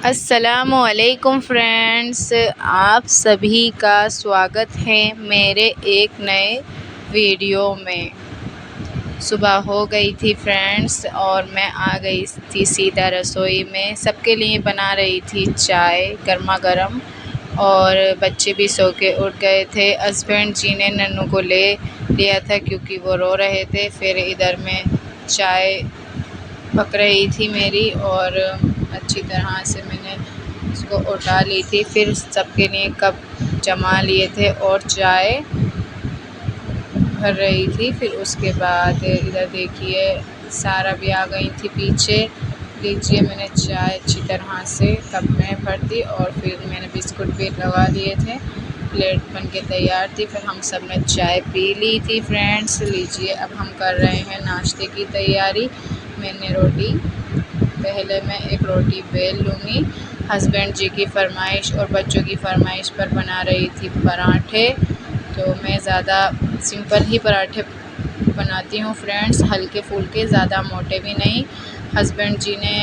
अस्सलामुअलैकुम फ्रेंड्स, आप सभी का स्वागत है मेरे एक नए वीडियो में। सुबह हो गई थी फ्रेंड्स और मैं आ गई थी सीधा रसोई में। सबके लिए बना रही थी चाय गर्मा गर्म और बच्चे भी सो के उठ गए थे। हस्बैंड जी ने नन्नू को ले लिया था क्योंकि वो रो रहे थे। फिर इधर में चाय पक रही थी मेरी और अच्छी तरह से मैंने इसको उठा ली थी। फिर सबके लिए कप जमा लिए थे और चाय भर रही थी। फिर उसके बाद इधर देखिए सारा भी आ गई थी पीछे। लीजिए मैंने चाय अच्छी तरह से कप में भर दी और फिर मैंने बिस्कुट भी लगा लिए थे। प्लेट बन के तैयार थी। फिर हम सब ने चाय पी ली थी फ्रेंड्स। लीजिए अब हम कर रहे हैं नाश्ते की तैयारी। मैंने रोटी पहले मैं एक रोटी बेल लूँगी। हस्बैंड जी की फरमाइश और बच्चों की फरमाइश पर बना रही थी पराठे। तो मैं ज़्यादा सिंपल ही पराठे बनाती हूँ फ्रेंड्स, हल्के फुल्के, ज़्यादा मोटे भी नहीं। हस्बैंड जी ने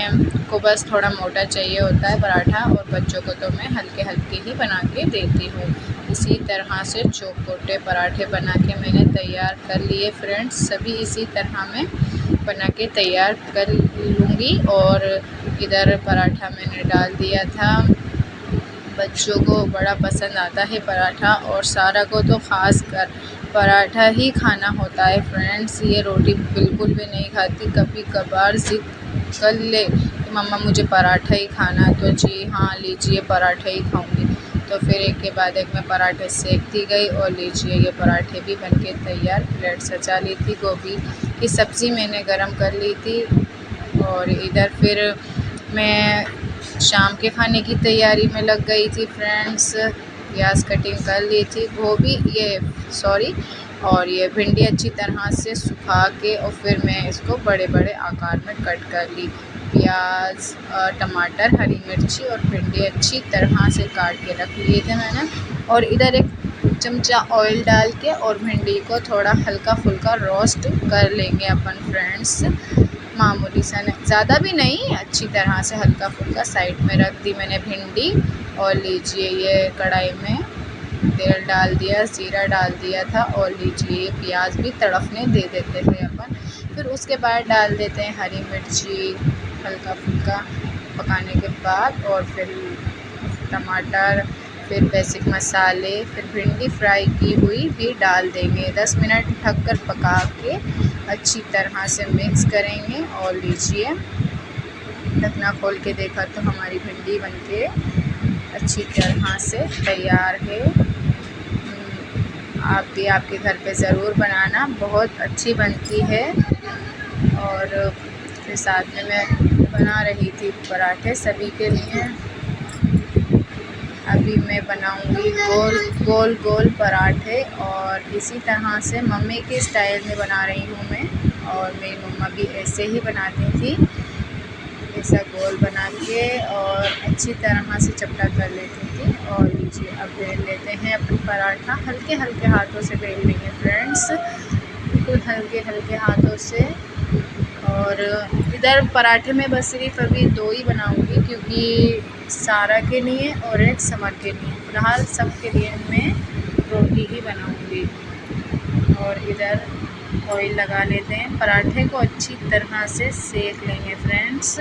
को बस थोड़ा मोटा चाहिए होता है पराठा और बच्चों को तो मैं हल्के हल्के ही बना के देती हूँ। इसी तरह से चौकोटे पराठे बना के मैंने तैयार कर लिए फ्रेंड्स। सभी इसी तरह मैं बना के तैयार कर लूँगी। और इधर पराठा मैंने डाल दिया था। बच्चों को बड़ा पसंद आता है पराठा और सारा को तो ख़ास कर पराठा ही खाना होता है फ्रेंड्स। ये रोटी बिल्कुल भी नहीं खाती। कभी कभार ज़िद कर ले कि मम्मा मुझे पराठा ही खाना, तो जी हाँ लीजिए पराठा ही खाऊंगी। तो फिर एक के बाद एक मैं पराठे सेकती गई और लीजिए ये पराठे भी बनके तैयार। प्लेट सजा ली थी। गोभी की सब्ज़ी मैंने गरम कर ली थी और इधर फिर मैं शाम के खाने की तैयारी में लग गई थी फ्रेंड्स। प्याज कटिंग कर ली थी, और ये भिंडी अच्छी तरह से सुखा के और फिर मैं इसको बड़े बड़े आकार में कट कर ली। प्याज, टमाटर, हरी मिर्ची और भिंडी अच्छी तरह से काट के रख लिए थे मैंने। और इधर एक चमचा ऑयल डाल के और भिंडी को थोड़ा हल्का फुल्का रोस्ट कर लेंगे अपन फ्रेंड्स। मामूली सा, ज़्यादा भी नहीं, अच्छी तरह से हल्का फुल्का साइड में रख दी मैंने भिंडी। और लीजिए ये कढ़ाई में तेल डाल दिया, ज़ीरा डाल दिया था और लीजिए प्याज भी तड़कने दे देते थे अपन। फिर उसके बाद डाल देते हैं हरी मिर्ची हल्का फुल्का पकाने के बाद और फिर टमाटर, फिर बेसिक मसाले, फिर भिंडी फ्राई की हुई भी डाल देंगे। 10 मिनट ढककर पका के अच्छी तरह से मिक्स करेंगे। और लीजिए ढकना खोल के देखा तो हमारी भिंडी बनके अच्छी तरह से तैयार है। आप भी आपके घर पे ज़रूर बनाना, बहुत अच्छी बनती है। और फिर साथ में मैं बना रही थी पराठे सभी के लिए। अभी मैं बनाऊंगी गोल गोल पराठे और इसी तरह से मम्मी के स्टाइल में बना रही हूँ मैं। और मेरी मम्मा भी ऐसे ही बनाती थी, ऐसा गोल बना के और अच्छी तरह से चपटा कर लेती थी। और लीजिए अब बेल लेते हैं अपनी पराठा। हल्के हल्के हाथों से बेल लेंगे फ्रेंड्स, बिल्कुल हल्के हल्के हाथों से। और इधर पराठे में बस सिर्फ अभी 2 ही बनाऊंगी क्योंकि सारा के लिए और एक समर के लिए। फिलहाल सब के लिए मैं रोटी ही बनाऊंगी। और इधर ऑयल लगा लेते हैं। पराठे को अच्छी तरह से सेक लेंगे फ्रेंड्स।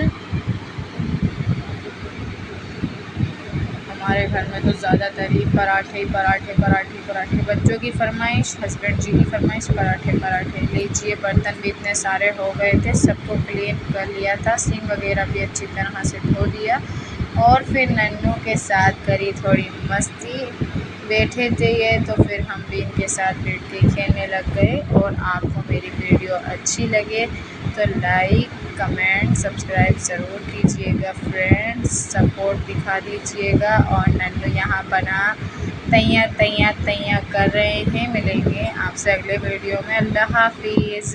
हमारे घर में तो ज़्यादातर ही पराठे पराठे पराठे पराठे, बच्चों की फरमाइश, हस्बैंड जी की फरमाइश, पराठे पराठे। लीजिए बर्तन भी इतने सारे हो गए थे, सबको क्लीन कर लिया था, सिंक वगैरह भी अच्छी तरह से धो दिया। और फिर नन्नू के साथ करी थोड़ी मस्ती, बैठे थे ये तो फिर हम भी इनके साथ बैठ के खेलने लग गए। और आपको मेरी वीडियो अच्छी लगे तो लाइक, कमेंट, सब्सक्राइब ज़रूर कीजिएगा फ्रेंड्स, सपोर्ट दिखा दीजिएगा। और नन्नू यहाँ बना तैयार कर रहे हैं। मिलेंगे आपसे अगले वीडियो में। अल्लाह हाफिज़।